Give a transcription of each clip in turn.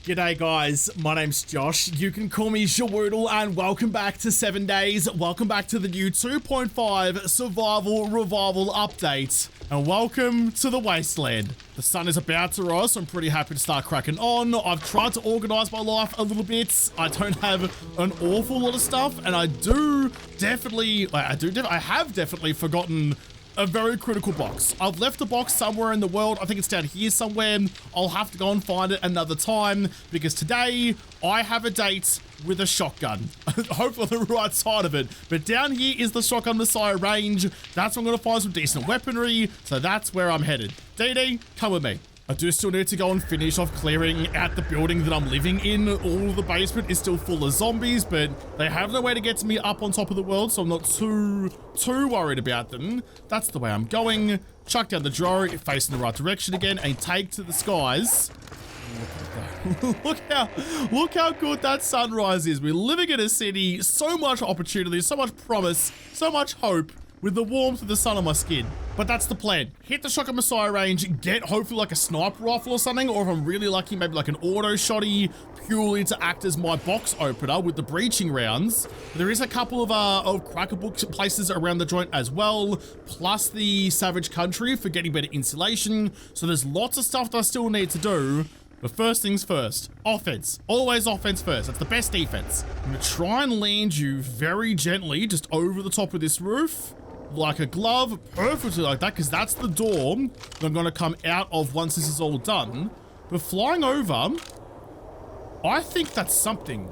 G'day guys, my name's Josh, you can call me Jawoodle, and welcome back to 7 Days, welcome back to the new 2.5 Survival Revival update, and welcome to the Wasteland. The sun is about to rise, so I'm pretty happy to start cracking on. I've tried to organise my life a little bit. I don't have an awful lot of stuff, and I have definitely forgotten a very critical box. I've left a box somewhere in the world. I think it's down here somewhere. I'll have to go and find it another time because today I have a date with a shotgun. Hopefully on the right side of it. But down here is the Shotgun Messiah range. That's where I'm going to find some decent weaponry. So that's where I'm headed. DD, come with me. I do still need to go and finish off clearing out the building that I'm living in. All of the basement is still full of zombies, but they have no way to get to me up on top of the world, so I'm not too worried about them. That's the way I'm going. Chuck down the drawer, facing the right direction again, and take to the skies. Look how good that sunrise is. We're living in a city, so much opportunity, so much promise, so much hope, with the warmth of the sun on my skin. But that's the plan. Hit the Shotgun Messiah range, get hopefully like a sniper rifle or something, or if I'm really lucky, maybe like an auto shotty, purely to act as my box opener with the breaching rounds. There is a couple of cracker book places around the joint as well, plus the Savage Country for getting better insulation. So there's lots of stuff that I still need to do. But first things first, offense. Always offense first. That's the best defense. I'm gonna try and land you very gently just over the top of this roof. Like a glove, perfectly like that, because that's the door that I'm going to come out of once this is all done. But flying over, I think that's something.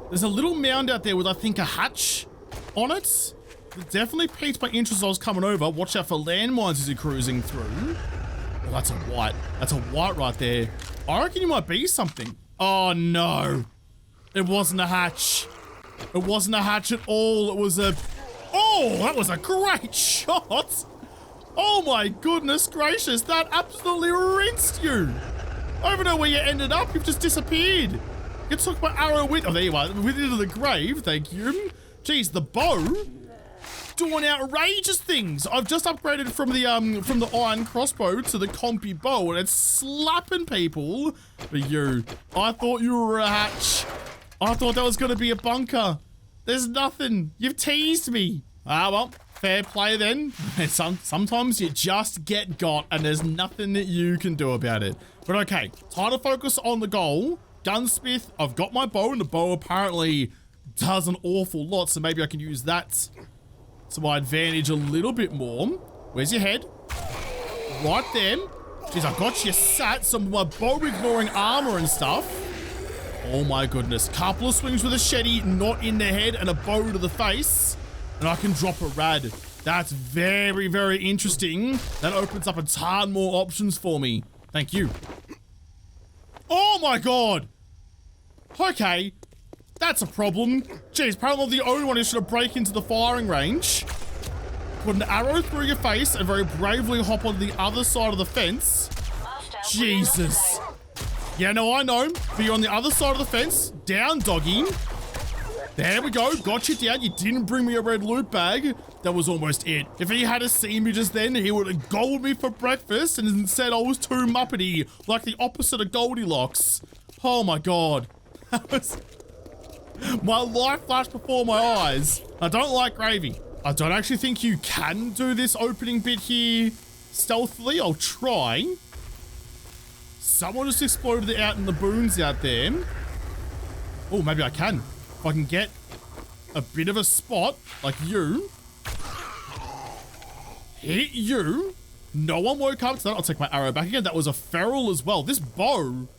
There's a little mound out there with, I think, a hatch on it. It definitely piqued my interest as I was coming over. Watch out for landmines as you're cruising through. Oh, that's a white. That's a white right there. I reckon you might be something. Oh, no. It wasn't a hatch. It wasn't a hatch at all. It was a... Oh, that was a great shot. Oh my goodness gracious, that absolutely rinsed you. I don't even know where you ended up, you've just disappeared. You took my arrow with, oh there you are, with it into the grave, thank you. Jeez, the bow, doing outrageous things. I've just upgraded from the iron crossbow to the compy bow, and it's slapping people. But you, I thought you were a hatch. I thought that was gonna be a bunker. There's nothing. You've teased me. Ah, well, fair play then. Sometimes you just get got and there's nothing that you can do about it. But okay, time to focus on the goal. Gunsmith, I've got my bow, and the bow apparently does an awful lot, so maybe I can use that to my advantage a little bit more. Where's your head? Right there. Jeez, I got you sat, some of my bow ignoring armor and stuff. Oh my goodness. Couple of swings with a shetty, not in the head, and a bow to the face. And I can drop a rad. That's very, very interesting. That opens up a ton more options for me. Thank you. Oh my god. Okay. That's a problem. Jeez, apparently I'm the only one who should have break into the firing range. Put an arrow through your face and very bravely hop on the other side of the fence. Jesus. Yeah, no, I know. But you're on the other side of the fence. Down, doggy. There we go. Got you down. You didn't bring me a red loot bag. That was almost it. If he had seen me just then, he would have golded me for breakfast, and instead I was too muppety, like the opposite of Goldilocks. Oh my god. That was... My life flashed before my eyes. I don't like gravy. I don't actually think you can do this opening bit here stealthily. I'll try. Someone just exploded out in the boons out there. Oh, maybe I can. If I can get a bit of a spot, like you. Hit you. No one woke up to that. I'll take my arrow back again. That was a feral as well. This bow,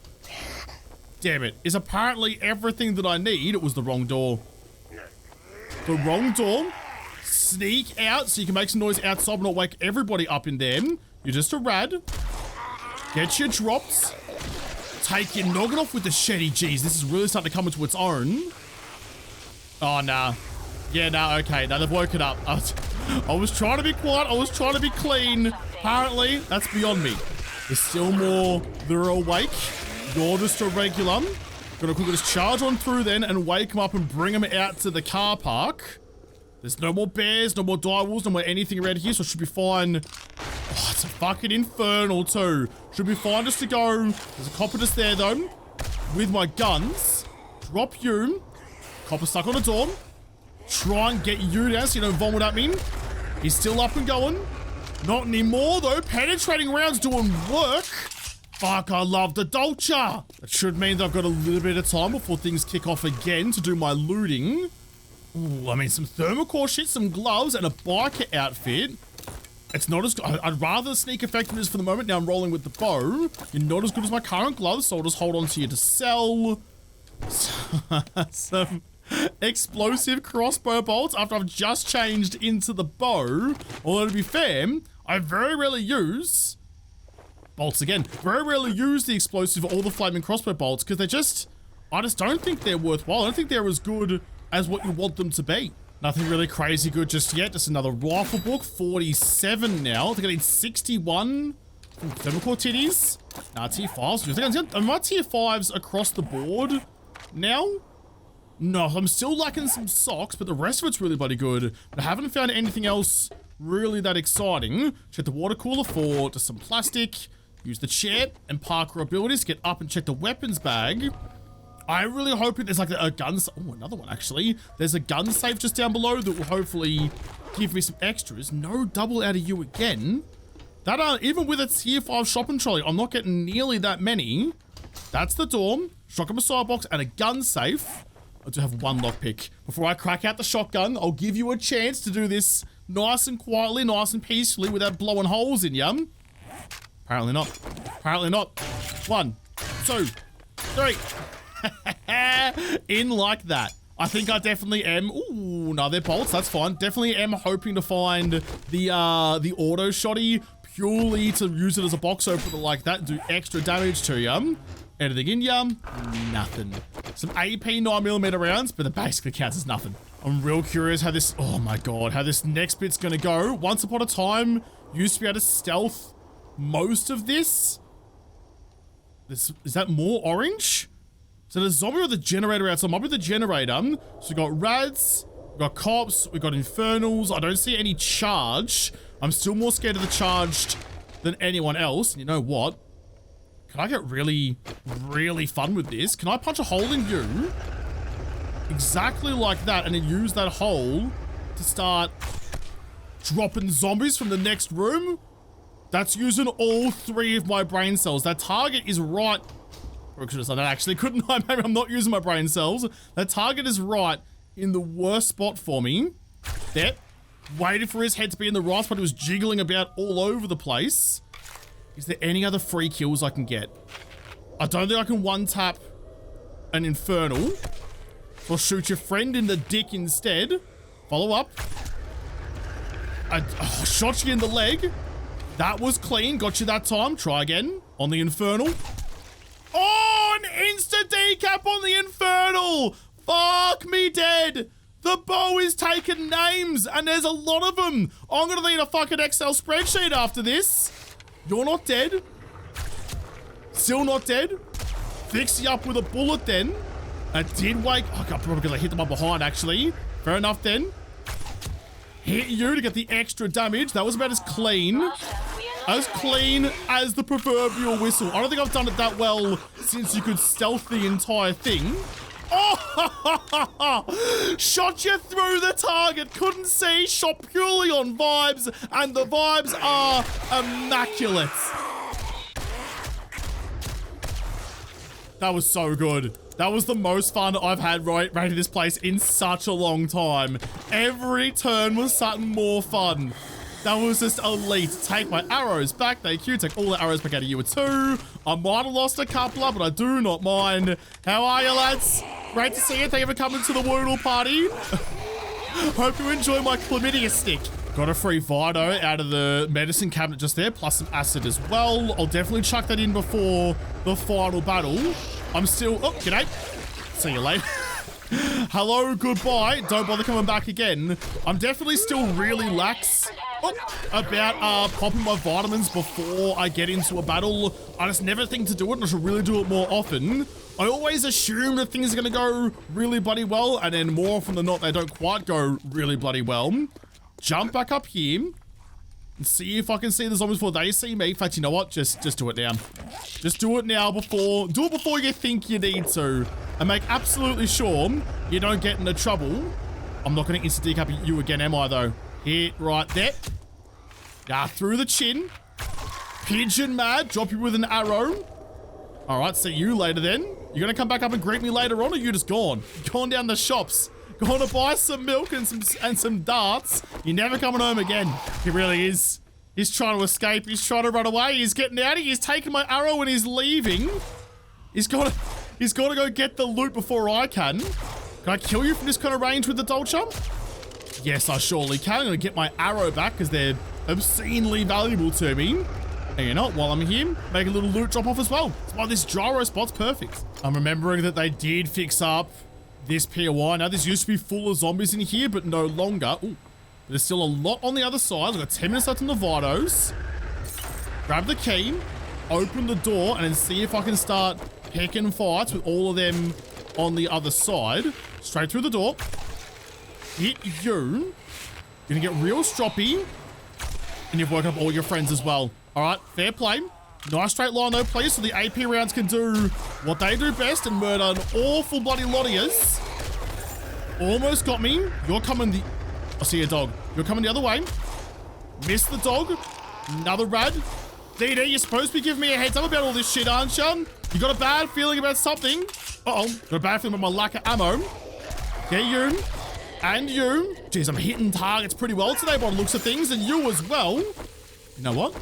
damn it, is apparently everything that I need. It was the wrong door. The wrong door. Sneak out so you can make some noise outside and not wake everybody up in there. You're just a rad. Get your drops. Take your noggin off with the shetty. Jeez, this is really starting to come into its own. Oh, nah. Yeah, nah, okay. Now they've woken up. I was trying to be quiet. I was trying to be clean. Apparently, that's beyond me. There's still more that are awake. You're just a regular. Gonna quickly just charge on through then and wake them up and bring them out to the car park. There's no more bears, no more direwolves, no more anything around here, so it should be fine. Oh, it's a fucking infernal too. Should be fine just to go. There's a copper just there though. with my guns. Drop you. Copper stuck on the door. Try and get you down so you don't vomit at me. He's still up and going. Not anymore, though. Penetrating rounds doing work. Fuck, I love the Dolce. That should mean that I've got a little bit of time before things kick off again to do my looting. Ooh, I mean, some thermocore shit, some gloves, and a biker outfit. It's not as good. I'd rather sneak effectiveness for the moment. Now I'm rolling with the bow. You're not as good as my current gloves, so I'll just hold on to you to sell. Some explosive crossbow bolts after I've just changed into the bow. Although, to be fair, I very rarely use bolts again. Very rarely use the explosive or the flaming crossbow bolts because I just don't think they're worthwhile. I don't think they're as good as what you want them to be. Nothing really crazy good just yet. Just another rifle book. 47 now. I think I need 61 from thermocore titties. Nah, tier 5s. Are my tier 5s across the board now? No, I'm still lacking some socks, but the rest of it's really bloody good. But I haven't found anything else really that exciting. Check the water cooler for just some plastic. Use the chair and parkour abilities to get up and check the weapons bag. I'm really hoping there's like a gun. Oh, another one actually. There's a gun safe just down below that will hopefully give me some extras. No double out of you again. That even with a tier 5 shopping trolley, I'm not getting nearly that many. That's the door. Shotgun messiah box and a gun safe. I do have one lockpick. Before I crack out the shotgun, I'll give you a chance to do this nice and quietly, nice and peacefully without blowing holes in you. Apparently not. Apparently not. 1, 2, 3. In like that. I think I definitely am. Ooh, no, they're bolts. That's fine. Definitely am hoping to find the auto shotty purely to use it as a box opener like that and do extra damage to you. Anything in ya? Nothing. Some AP 9mm rounds, but it basically counts as nothing. I'm real curious how this, oh my god, how this next bit's gonna go. Once upon a time, you used to be able to stealth most of this. Is that more orange? So the zombie or the generator outside? Might be the generator. So we got rads, we got cops, we got infernals. I don't see any charge. I'm still more scared of the charged than anyone else. And you know what? Can I get really, really fun with this? Can I punch a hole in you? Exactly like that, and then use that hole to start dropping zombies from the next room? That's using all 3 of my brain cells. That target is right. Or I could have done that actually, couldn't I? Maybe I'm not using my brain cells. That target is right in the worst spot for me. There. Waited for his head to be in the right spot. He was jiggling about all over the place. Is there any other free kills I can get? I don't think I can one-tap an infernal. Or shoot your friend in the dick instead. Follow up. I shot you in the leg. That was clean. Got you that time. Try again. On the infernal. Oh, an instant decap on the infernal. Fuck me dead. The bow is taking names, and there's a lot of them. I'm gonna need a fucking Excel spreadsheet after this. You're not dead. Still not dead. Fix you up with a bullet then. I did wake. Oh, God, probably because I hit them up behind, actually. Fair enough then. Hit you to get the extra damage. That was about as clean as the proverbial whistle. I don't think I've done it that well since you could stealth the entire thing. Oh, shot you through the target. Couldn't see. Shot purely on vibes, and the vibes are immaculate. That was so good. That was the most fun I've had raiding this place in such a long time. Every turn was something more fun. That was just elite. Take my arrows back. Thank you. Take all the arrows back out of you too. I might have lost a couple, but I do not mind. How are you, lads? Great to see you. Thank you for coming to the Jawoodle party. Hope you enjoy my chlamydia stick. Got a free Vido out of the medicine cabinet just there, plus some acid as well. I'll definitely chuck that in before the final battle. I'm still... Oh, g'day. See you later. Hello, goodbye. Don't bother coming back again. I'm definitely still really lax about popping my vitamins before I get into a battle. I just never think to do it, and I should really do it more often. I always assume that things are going to go really bloody well, and then more often than not, they don't quite go really bloody well. Jump back up here. and see if I can see the zombies before they see me. In fact, you know what? Just do it now. Just do it now before you think you need to. And make absolutely sure you don't get into trouble. I'm not going to instant decap you again, am I, though? Hit right there. Through the chin. Pigeon mad. Drop you with an arrow. All right, see you later then. You're going to come back up and greet me later on, or you just gone? Gone down the shops. Going to buy some milk and some darts. You're never coming home again. He really is. He's trying to escape. He's trying to run away. He's getting out of here. He's taking my arrow and he's leaving. He's got to go get the loot before I can. Can I kill you from this kind of range with the dolcher? Yes, I surely can. I'm going to get my arrow back because they're obscenely valuable to me. And you know, while I'm here, make a little loot drop off as well. That's why this gyro spot's perfect. I'm remembering that they did fix up this POI. Now, this used to be full of zombies in here, but no longer. Ooh, there's still a lot on the other side. I've got 10 minutes left on the Vitos. Grab the key, open the door, and then see if I can start picking fights with all of them on the other side. Straight through the door. Hit you. Gonna get real stroppy. And you've woken up all your friends as well. All right, fair play. Nice straight line though, please, so the AP rounds can do what they do best and murder an awful bloody lot of yous. Almost got me. You're coming the... I see a dog. You're coming the other way. Missed the dog. Another rad. DD, you're supposed to be giving me a heads up about all this shit, aren't you? You got a bad feeling about something? Uh-oh. Got a bad feeling about my lack of ammo. Get you. And you. Jeez, I'm hitting targets pretty well today by the looks of things, and you as well. You know what?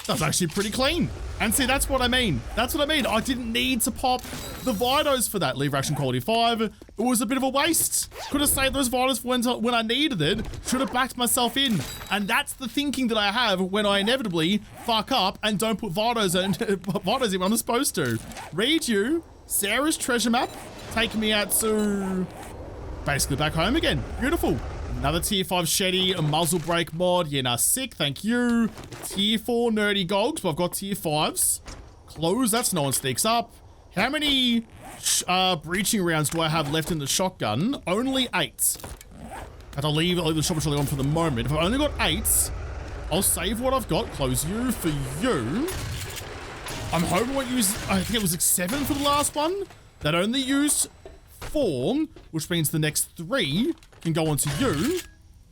That was actually pretty clean. And see, that's what I mean. That's what I mean. I didn't need to pop the Vitos for that. Lever action quality 5. It was a bit of a waste. Could have saved those Vitos for when I needed it. Should have backed myself in. And that's the thinking that I have when I inevitably fuck up and don't put Vitos in when I'm supposed to. Read you. Sarah's treasure map. Taking me out to basically back home again. Beautiful. Another tier 5 Shetty, a muzzle brake mod. Yeah, nah, sick, thank you. Tier 4 nerdy gogs, but I've got tier 5s. Close, that's no one sneaks up. How many breaching rounds do I have left in the shotgun? Only 8. I'll leave the shop on for the moment. If I've only got 8, I'll save what I've got. Close you for you. I'm hoping I won't use, I think it was like 7 for the last one. That only used 4, which means the next 3 can go on to you.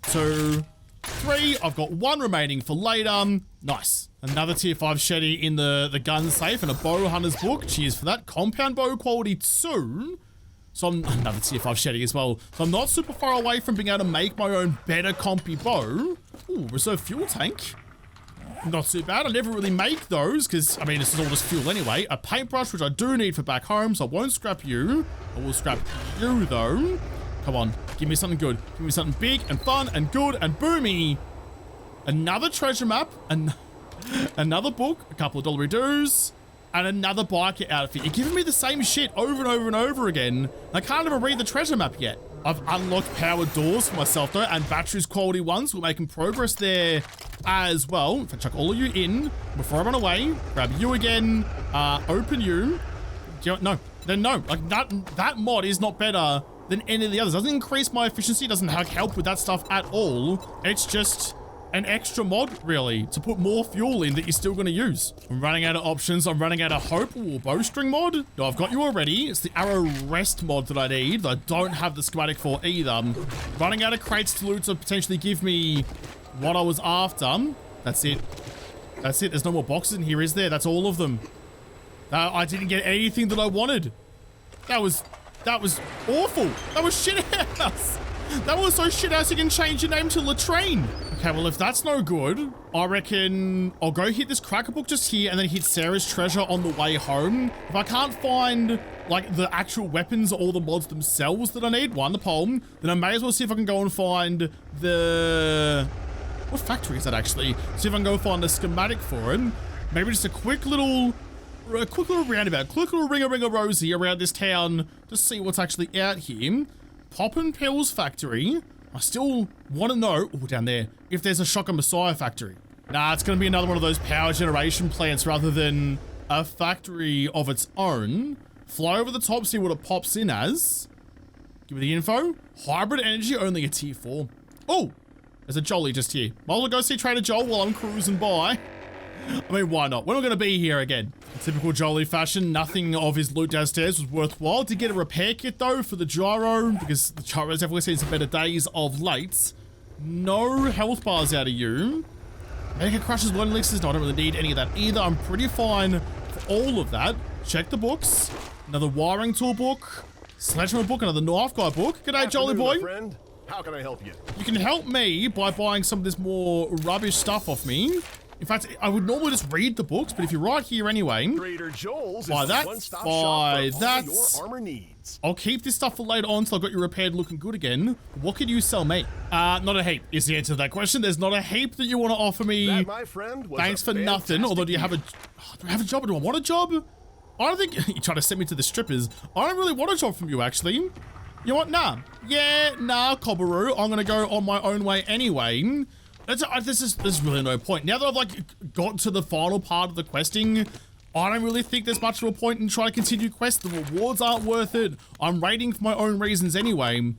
2, 3. I've got 1 remaining for later. Nice. Another tier 5 Shetty in the gun safe and a bow hunter's book. Cheers for that. Compound bow quality 2. So I'm another tier 5 Shetty as well. So I'm not super far away from being able to make my own better compy bow. Ooh, reserve fuel tank. Not too bad. I never really make those because, I mean, this is all just fuel anyway. A paintbrush, which I do need for back home, so I won't scrap you. I will scrap you, though. Come on. Give me something good. Give me something big and fun and good and boomy. Another treasure map. Another book. A couple of dollary dues. And another biker outfit. You're giving me the same shit over and over and over again. I can't even read the treasure map yet. I've unlocked powered doors for myself though, and batteries quality 1s. We're making progress there as well. If I chuck all of you in before I run away, grab you again, open you. No, then no. Like that mod is not better than any of the others. It doesn't increase my efficiency, doesn't help with that stuff at all. It's just an extra mod, really, to put more fuel in that you're still going to use. I'm running out of options. I'm running out of hope. Ooh, bowstring mod. No, I've got you already. It's the arrow rest mod that I need. That I don't have the schematic for either. I'm running out of crates to loot to potentially give me what I was after. That's it. That's it. There's no more boxes in here, is there? That's all of them. I didn't get anything that I wanted. That was awful. That was shit house. That was so shit house you can change your name to Latrine. Okay, well, if that's no good, I reckon I'll go hit this cracker book just here and then hit Sarah's treasure on the way home. If I can't find, like, the actual weapons or the mods themselves that I need, the poem, then I may as well see if I can go and find the... What factory is that, actually? See if I can go find the schematic for it. Maybe just a quick little roundabout, quick little ring-a-ring-a-rosy around this town to see what's actually out here. Poppin' Pills factory. I still want to know, down there, if there's a Shotgun Messiah factory. Nah, it's going to be another one of those power generation plants rather than a factory of its own. Fly over the top, see what it pops in as. Give me the info. Hybrid energy, only a tier 4. Oh, There's a Jolly just here. Might as well go see Trader Joel while I'm cruising by. I mean, why not? We're not going to be here again. In typical Jolly fashion, nothing of his loot downstairs was worthwhile. Did get a repair kit, though, for the gyro, because the gyro's definitely seen some better days of late. No health bars out of you. Mega Crusher's Learning Elixirs. No, I don't really need any of that either. I'm pretty fine for all of that. Check the books. Another wiring tool book. Sledgehammer book. Another knife guy book. G'day, Jolly boy. Friend. How can I help you? You can help me by buying some of this more rubbish stuff off me. In fact, I would normally just read the books, but if you're right here anyway, Trader Joel's buy that, buy that. Your armor needs. I'll keep this stuff for later on until I've got you repaired looking good again. What could you sell me? Not a heap is the answer to that question. There's not a heap that you want to offer me. That, my friend, was thanks for nothing. Although, do you have a, do I have a job or do I want a job? I don't think, you're trying to send me to the strippers. I don't really want a job from you, actually. You know what? Nah. Yeah, nah, Cobberoo. I'm going to go on my own way anyway. There's really no point. Now that I've like got to the final part of the questing, I don't really think there's much of a point in trying to continue quests. The rewards aren't worth it. I'm raiding for my own reasons anyway.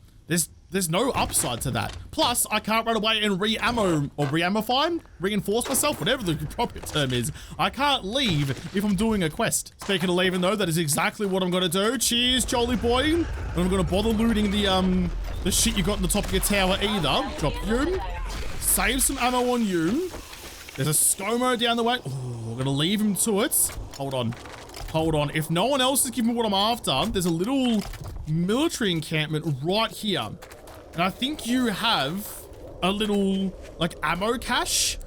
There's no upside to that. Plus, I can't run away and re-ammo or re-amify, reinforce myself, whatever the appropriate term is. I can't leave if I'm doing a quest. Speaking of leaving though, that is exactly what I'm gonna do. Cheers, Jolly boy. I'm not gonna bother looting the shit you got in the top of your tower either. Drop you. Save some ammo on you. There's a ScoMo down the way. Oh, I'm gonna leave him to it. Hold on. Hold on. If no one else is giving me what I'm after, there's a little military encampment right here. And I think you have a little, like, ammo cache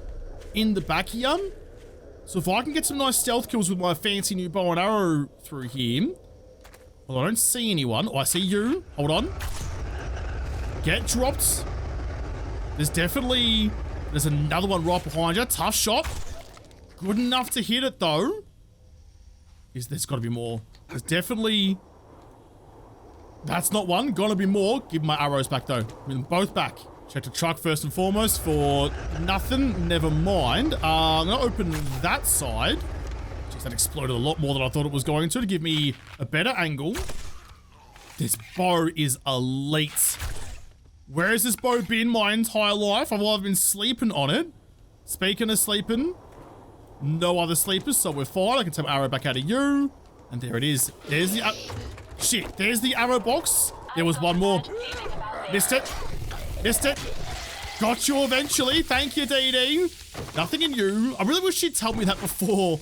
in the back here. So if I can get some nice stealth kills with my fancy new bow and arrow through here. Well, I don't see anyone. Oh, I see you. Hold on. Get dropped. There's another one right behind you. Tough shot. Good enough to hit it, though. There's got to be more. There's definitely... That's not one. Gonna be more. Give my arrows back, though. Give them both back. Check the truck first and foremost for nothing. Never mind. I'm gonna open that side. Jeez, that exploded a lot more than I thought it was going to give me a better angle. This bow is elite. Where has this bow been my entire life? I've been sleeping on it. Speaking of sleeping, no other sleepers, so we're fine. I can take my arrow back out of you. And there it is. There's the... shit, there's the arrow box. There was one more. Missed it. Missed it. Got you eventually. Thank you, DD. Nothing in you. I really wish she'd tell me that before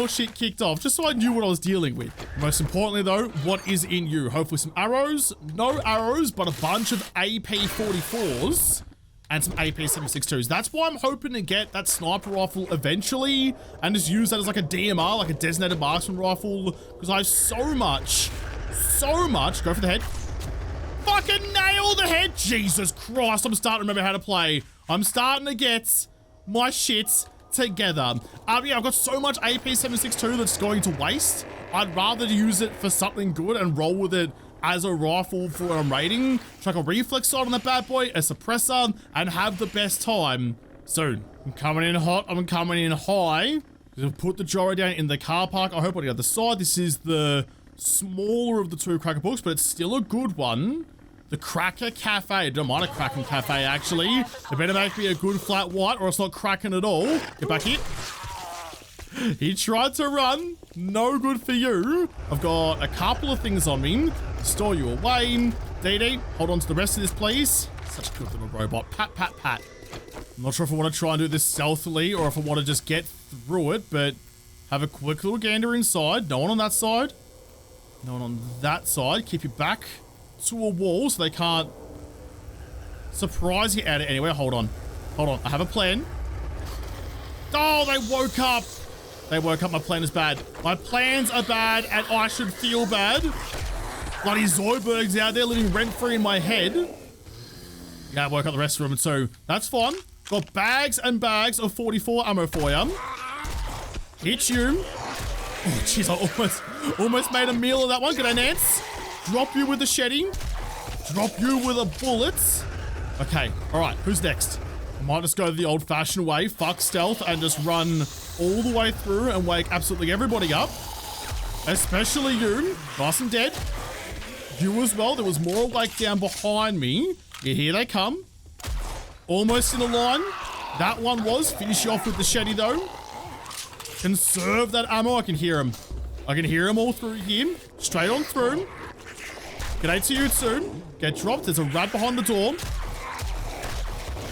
shit kicked off, just so I knew what I was dealing with. Most importantly, though, what is in you? Hopefully some arrows. No arrows, but a bunch of AP-44s and some AP-762s. That's why I'm hoping to get that sniper rifle eventually and just use that as like a DMR, like a designated marksman rifle, because I have so much. Go for the head. Fucking nail the head. Jesus Christ, I'm starting to remember how to play. I'm starting to get my shit together. Yeah, I've got so much AP-762 that's going to waste. I'd rather use it for something good and roll with it as a rifle for when I'm raiding. Chuck a reflex sight on that bad boy, a suppressor, and have the best time soon. I'm coming in hot. I'm coming in high. We'll put the gyro down in the car park. I hope on the other side. This is the smaller of the two cracker books, but it's still a good one. The Cracker Cafe. I don't mind a cracking cafe, actually. It better make me a good flat white or it's not cracking at all. Get back here. He tried to run. No good for you. I've got a couple of things on me. Store you away. DD, hold on to the rest of this, please. Such a good little robot. Pat, pat, pat. I'm not sure if I want to try and do this stealthily or if I want to just get through it, but have a quick little gander inside. No one on that side. No one on that side. Keep your back to a wall so they can't surprise you at it anyway. Hold on. I have a plan. Oh, they woke up. My plan is bad. My plans are bad and I should feel bad. Bloody Zoidberg's out there living rent-free in my head. Yeah, I woke up the rest of them too. That's fine. Got bags and bags of 44 ammo for you. Hit you. Oh, jeez, I almost made a meal of that one. Good day, Nance. Drop you with the shedding. Drop you with a bullet. Okay, all right, who's next? I might just go the old-fashioned way, fuck stealth, and just run all the way through and wake absolutely everybody up. Especially you. Nice and dead. You as well. There was more awake down behind me. Yeah, here they come. Almost in a line. That one was. Finish you off with the shetty, though. Conserve that ammo. I can hear him. I can hear him all through here. Straight on through. G'day to you soon. Get dropped. There's a rat behind the door.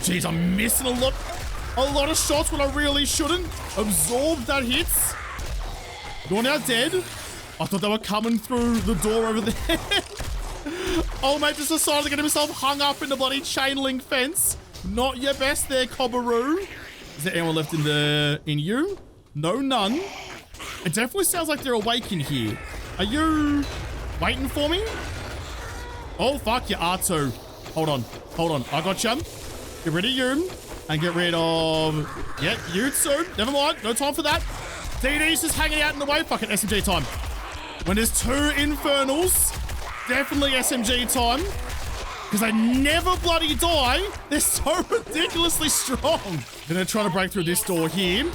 Jeez, I'm missing a lot of shots when I really shouldn't. Absorb that hits. You're now dead. I thought they were coming through the door over there. Oh, mate, just decided to get himself hung up in the bloody chain link fence. Not your best there, Cobberoo. Is there anyone left in you? No, none. It definitely sounds like they're awake in here. Are you waiting for me? Oh, fuck, you are too. Hold on. I got you. Get rid of you. And get rid of... Yeah, you too. Never mind. No time for that. DD's just hanging out in the way. Fucking SMG time. When there's two infernals, definitely SMG time. Because they never bloody die. They're so ridiculously strong. They're trying to break through this door here.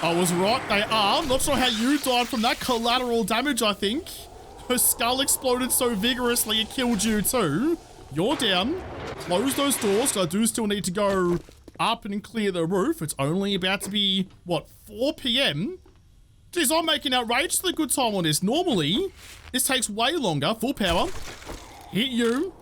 I was right. They are. Not sure how you died from that collateral damage, I think. Her skull exploded so vigorously it killed you too. You're down. Close those doors, so I do still need to go up and clear the roof. It's only about to be, what, 4 p.m.? Jeez, I'm making outrageously good time on this. Normally, this takes way longer. Full power. Hit you.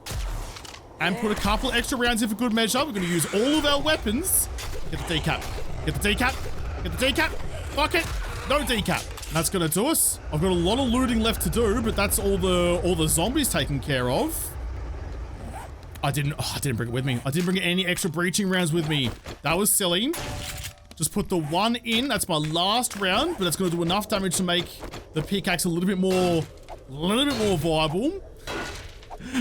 And put a couple extra rounds in for good measure. We're going to use all of our weapons. Get the decap. Get the decap. Get the decap. Fuck it. No decap. That's going to do us. I've got a lot of looting left to do, but that's all the zombies taken care of. I didn't bring it with me. I didn't bring any extra breaching rounds with me. That was silly. Just put the one in. That's my last round, but that's going to do enough damage to make the pickaxe a little bit more viable.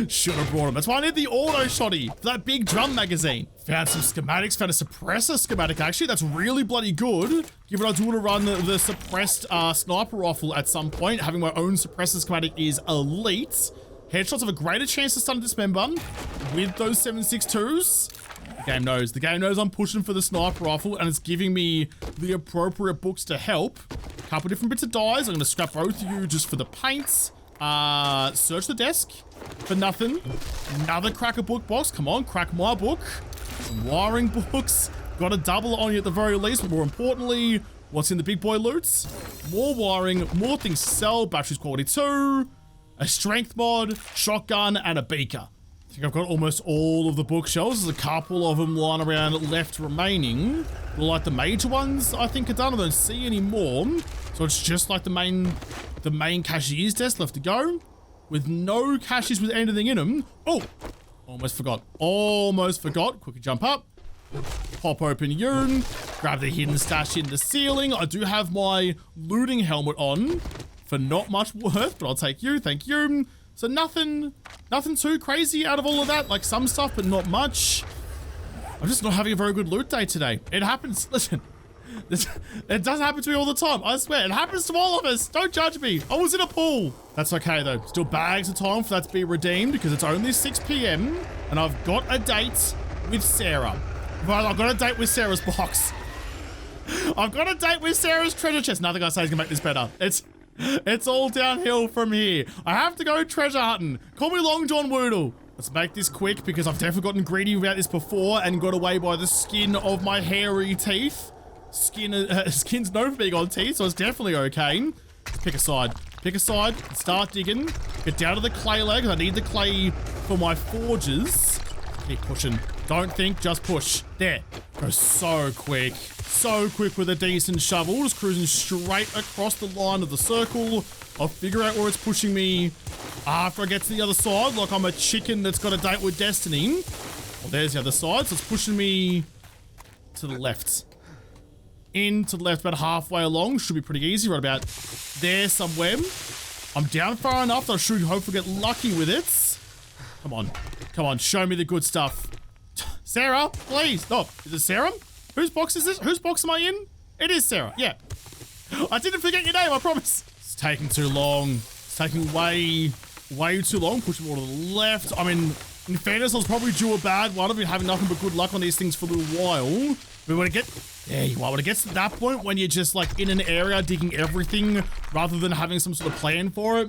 Should have brought him. That's why I need the auto shotty for that big drum magazine. Found some schematics. Found a suppressor schematic, actually. That's really bloody good. Given I do want to run the suppressed sniper rifle at some point. Having my own suppressor schematic is elite. Headshots have a greater chance to stun a dismember with those 7.62s. The game knows I'm pushing for the sniper rifle, and it's giving me the appropriate books to help. A couple different bits of dyes. I'm going to scrap both of you just for the paints. Search the desk for nothing. Another cracker book box. Come on, crack my book. Some wiring books. Got a double on you at the very least, but more importantly, what's in the big boy loots? More wiring, more things to sell. Batteries quality 2, a strength mod, shotgun, and a beaker. I think I've got almost all of the bookshelves. There's a couple of them lying around left remaining. Like the major ones, I think are done. I don't see any more. So it's just like the main cashier's desk left to go. With no cashiers with anything in them. Oh, almost forgot. Quickly jump up. Pop open urine. Grab the hidden stash in the ceiling. I do have my looting helmet on for not much worth, but I'll take you. Thank you. So nothing too crazy out of all of that. Like some stuff, but not much. I'm just not having a very good loot day today. It happens. Listen, it does happen to me all the time. I swear, it happens to all of us. Don't judge me. I was in a pool. That's okay though. Still bags of time for that to be redeemed because it's only 6 p.m. and I've got a date with Sarah. Right, I've got a date with Sarah's box. I've got a date with Sarah's treasure chest. Nothing I say is gonna make this better. It's all downhill from here. I have to go treasure hunting. Call me Long John Woodle. Let's make this quick because I've definitely gotten greedy about this before and got away by the skin of my hairy teeth. Skin's known for being on teeth, so it's definitely okay. Pick a side. Pick a side. Start digging. Get down to the clay legs. I need the clay for my forges. Keep pushing. Don't think, just push. There. Go so quick. So quick with a decent shovel. Just cruising straight across the line of the circle. I'll figure out where it's pushing me after I get to the other side, like I'm a chicken that's got a date with destiny. Well, there's the other side, so it's pushing me to the left. In to the left, about halfway along. Should be pretty easy, right about there somewhere. I'm down far enough that I should hopefully get lucky with it. Come on, show me the good stuff. Sarah, please. Oh, is it Sarah? Whose box is this? Whose box am I in? It is Sarah, yeah. I didn't forget your name, I promise. It's taking too long. It's taking way too long. Pushing more to the left. I mean, in fairness, I was probably due a bad one. I've been having nothing but good luck on these things for a little while. But when it gets to that point, when you're just like in an area digging everything rather than having some sort of plan for it,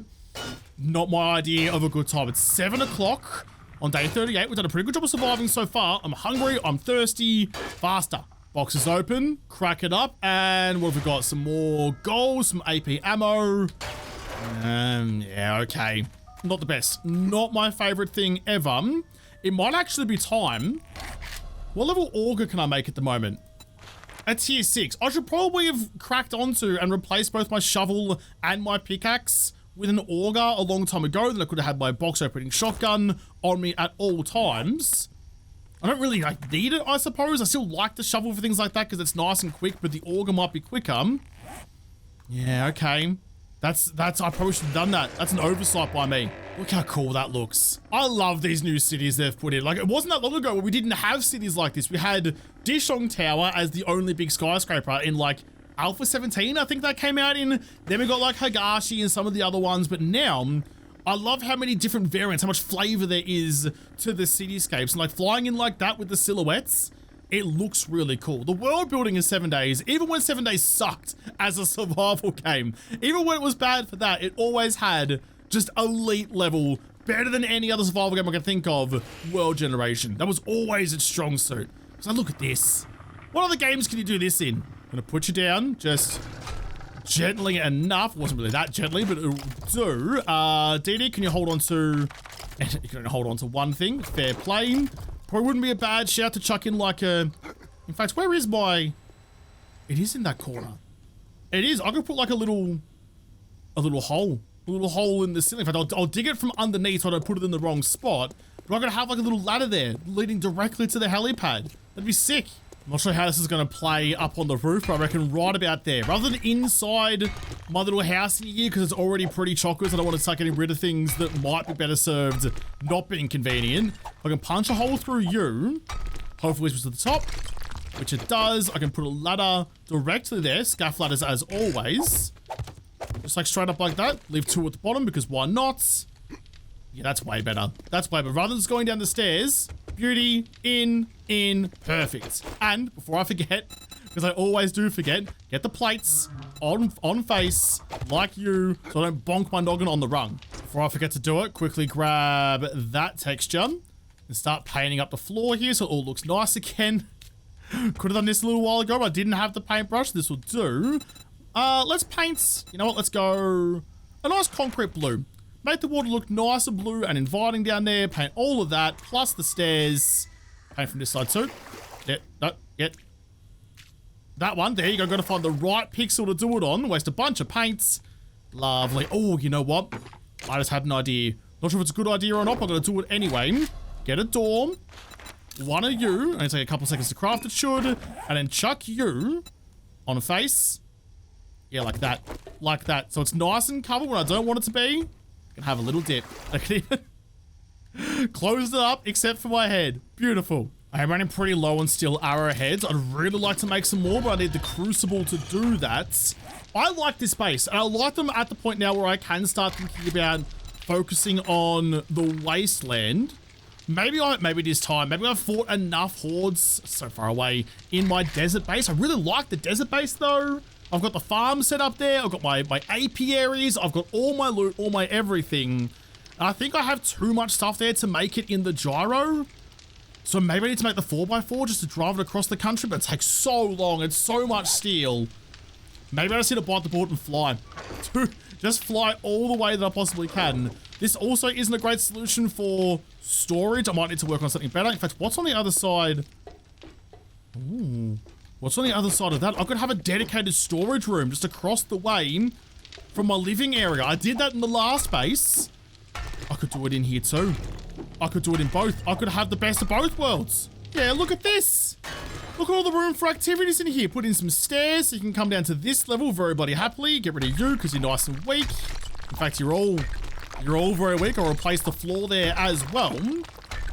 not my idea of a good time. It's 7 o'clock. On day 38, we've done a pretty good job of surviving so far. I'm hungry, I'm thirsty, faster. Box is open, crack it up, and what have we got? Some more gold, some AP ammo. Yeah, okay. Not the best. Not my favorite thing ever. It might actually be time. What level auger can I make at the moment? At tier 6. I should probably have cracked onto and replaced both my shovel and my pickaxe with an auger a long time ago. Then I could have had my box opening shotgun on me at all times. I don't really need it, I suppose. I still like the shovel for things like that because it's nice and quick, but the auger might be quicker. Yeah, okay. That's I probably should have done that. That's an oversight by me. Look how cool that looks. I love these new cities they've put in. Like, it wasn't that long ago where we didn't have cities like this. We had Dishong Tower as the only big skyscraper in like Alpha 17, I think that came out in. Then we got like Higashi and some of the other ones, but now I love how many different variants, how much flavor there is to the cityscapes. And like flying in like that with the silhouettes, it looks really cool. The world building in 7 days, even when 7 days sucked as a survival game, even when it was bad for that, it always had just elite level, better than any other survival game I can think of, world generation. That was always its strong suit. So look at this. What other games can you do this in? I'm gonna put you down, just gently enough. Wasn't really that gently, but it'll do. DD, can you hold on to... You can only hold on to one thing. Fair play. Probably wouldn't be a bad shout to chuck in like a... In fact, where is my... It is in that corner. It is. I could put like a little hole. A little hole in the ceiling. In fact, I'll dig it from underneath so I don't put it in the wrong spot. But I'm gonna have like a little ladder there leading directly to the helipad. That'd be sick. I'm not sure how this is going to play up on the roof, but I reckon right about there. Rather than inside my little house in here, because it's already pretty chockers, I don't want to start getting rid of things that might be better served not being convenient. I can punch a hole through you. Hopefully it's to the top, which it does. I can put a ladder directly there. Scaff ladders as always. Just like straight up like that. Leave 2 at the bottom because why not? Yeah, that's way better. That's way better. Rather than just going down the stairs, beauty, in, perfect. And before I forget, because I always do forget, get the plates on face like you so I don't bonk my noggin on the rung. Before I forget to do it, quickly grab that texture and start painting up the floor here so it all looks nice again. Could have done this a little while ago, but I didn't have the paintbrush. This will do. Let's paint, you know what, let's go a nice concrete blue. Make the water look nice and blue and inviting down there. Paint all of that, plus the stairs. Paint from this side too. Yeah, no, yeah. That one, there you go. Got to find the right pixel to do it on. Waste a bunch of paints. Lovely. Oh, you know what? I just had an idea. Not sure if it's a good idea or not, but I'm going to do it anyway. Get a door. One of you. Only take a couple seconds to craft, it should. And then chuck you on a face. Yeah, like that. Like that. So it's nice and covered when I don't want it to be. Can have a little dip. Close it up except for my head. Beautiful. I am running pretty low on steel arrowheads. I'd really like to make some more, but I need the crucible to do that. I like this base, and I like them at the point now where I can start thinking about focusing on the wasteland. Maybe it is time. Maybe I've fought enough hordes so far away in my desert base. I really like the desert base though. I've got the farm set up there. I've got my apiaries. I've got all my loot, all my everything. And I think I have too much stuff there to make it in the gyro. So maybe I need to make the 4x4 just to drive it across the country, but it takes so long. It's so much steel. Maybe I just need to bite the bullet and fly. Just fly all the way that I possibly can. This also isn't a great solution for storage. I might need to work on something better. In fact, what's on the other side? Ooh. What's on the other side of that? I could have a dedicated storage room just across the way from my living area. I did that in the last base. I could do it in here too. I could do it in both. I could have the best of both worlds. Yeah, look at this. Look at all the room for activities in here. Put in some stairs so you can come down to this level very bloody happily. Get rid of you because you're nice and weak. In fact, you're all very weak. I'll replace the floor there as well. In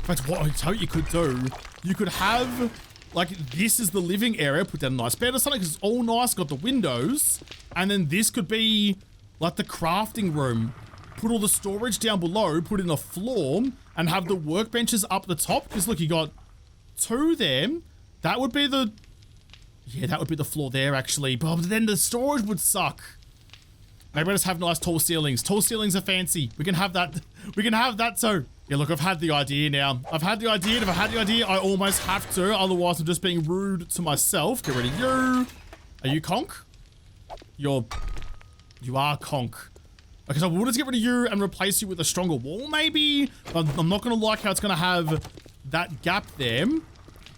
fact, what I tell you could do, you could have... Like, this is the living area. Put down a nice bed or something because it's all nice. Got the windows. And then this could be, like, the crafting room. Put all the storage down below. Put in a floor. And have the workbenches up the top. Because, look, you got 2 there. That would be the... Yeah, that would be the floor there, actually. But then the storage would suck. Maybe I just have nice tall ceilings. Tall ceilings are fancy. We can have that. We can have that too. Yeah, look, I've had the idea now. I've had the idea. If I had the idea, I almost have to. Otherwise, I'm just being rude to myself. Get rid of you. Are you conch? You are conch. Okay, so I will just get rid of you and replace you with a stronger wall, maybe? I'm not going to like how it's going to have that gap there.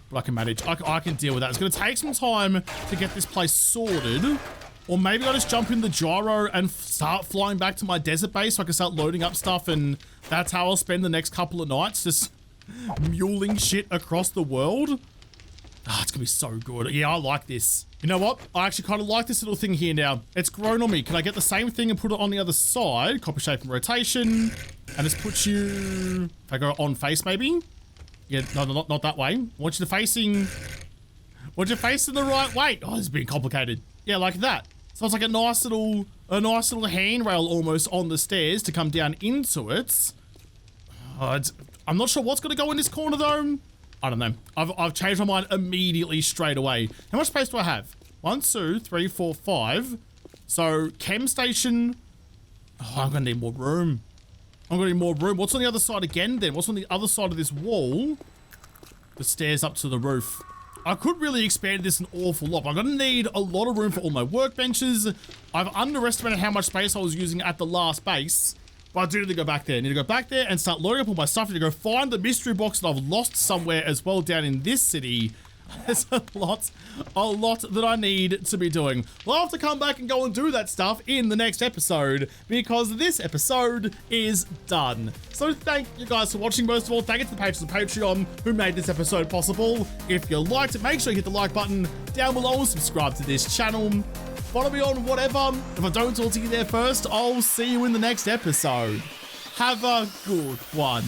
But I can manage. I can deal with that. It's going to take some time to get this place sorted. Or maybe I just jump in the gyro and start flying back to my desert base so I can start loading up stuff, and that's how I'll spend the next couple of nights, just muling shit across the world. Ah, it's gonna be so good. Yeah, I like this. You know what? I actually kind of like this little thing here now. It's grown on me. Can I get the same thing and put it on the other side? Copy, shape, and rotation. And just put you... If I go on face, maybe? Yeah, no, not that way. I want you to facing... Want you facing the right way. Oh, this is being complicated. Yeah, like that. So it's like a nice little handrail almost on the stairs to come down into it. I'm not sure what's going to go in this corner though. I don't know. I've changed my mind immediately straight away. How much space do I have? 1, 2, 3, 4, 5. So chem station. Oh, I'm going to need more room. I'm going to need more room. What's on the other side again then? What's on the other side of this wall? The stairs up to the roof. I could really expand this an awful lot, but I'm going to need a lot of room for all my workbenches. I've underestimated how much space I was using at the last base, but I do need to go back there. I need to go back there and start loading up all my stuff. I need to go find the mystery box that I've lost somewhere as well down in this city. There's a lot that I need to be doing. We'll have to come back and go and do that stuff in the next episode, because this episode is done. So thank you guys for watching. Most of all, thank you to the patrons of Patreon who made this episode possible. If you liked it, make sure you hit the like button down below and subscribe to this channel. Follow me on whatever. If I don't talk to you there first, I'll see you in the next episode. Have a good one.